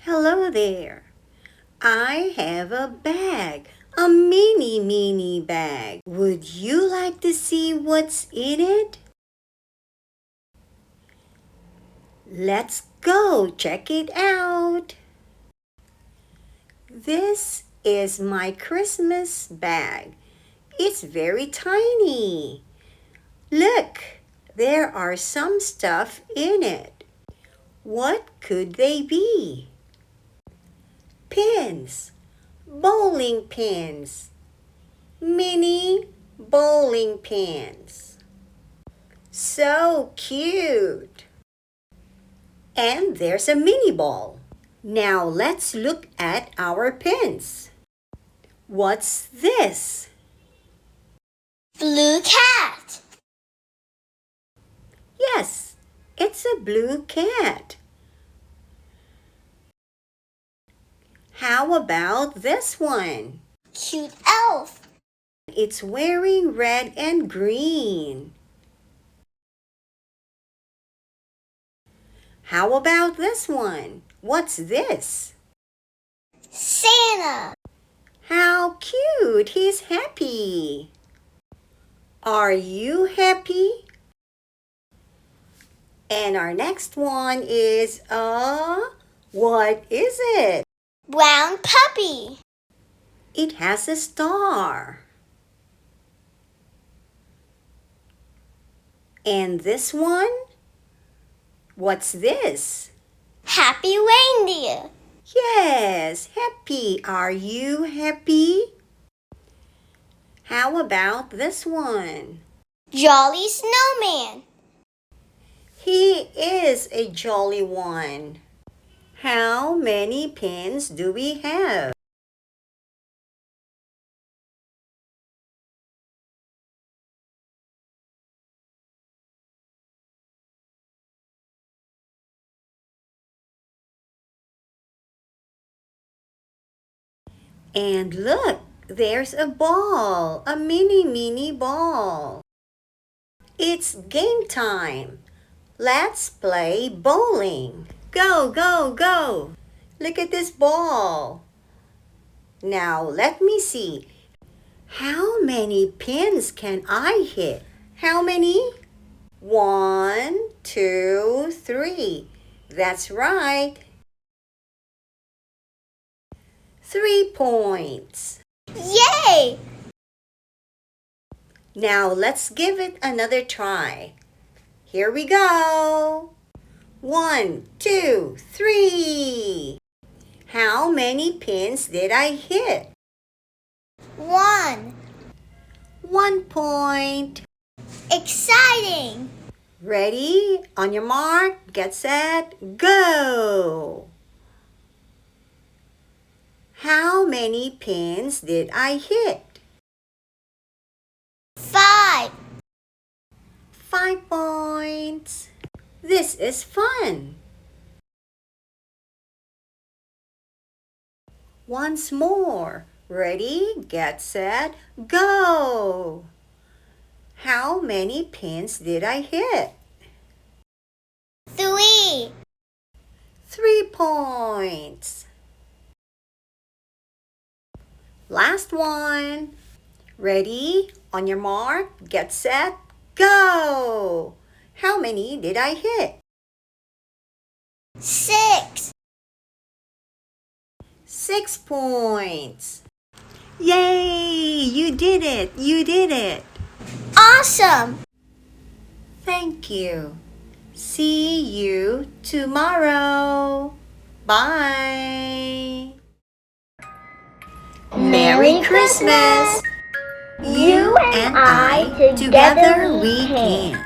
Hello there. I have a bag, a mini bag. Would you like to see what's in it? Let's go check it out. This is my Christmas bag. It's very tiny. Look, there are some stuff in it. What could they be? Pins, bowling pins, mini bowling pins. So cute! And there's a mini ball. Now let's look at our pins. What's this? Blue cat. Yes, it's a blue cat. How about this one? Cute elf. It's wearing red and green. How about this one? What's this? Santa. How cute! He's happy. Are you happy? And our next one is what is it? Brown puppy. It has a star. And this one? What's this? Happy reindeer. Yes, happy. Are you happy? How about this one? Jolly snowman. He is a jolly one. How many pins do we have? And look, there's a ball, a mini ball. It's game time. Let's play bowling. Go, go, go. Look at this ball. Now let me see. How many pins can I hit? How many? 1, 2, 3. That's right. 3 points. Yay! Now let's give it another try. Here we go. 1, 2, 3. How many pins did I hit? 1. 1 point. Exciting! Ready? On your mark, get set, go! How many pins did I hit? 5. 5 points. This is fun. Once more. Ready, get set, go! How many pins did I hit? 3. 3 points. Last one. Ready? On your mark, get set, go! How many did I hit? 6. 6 points. Yay! You did it! You did it! Awesome! Thank you. See you tomorrow. Bye. Merry Christmas! You and I, together we can.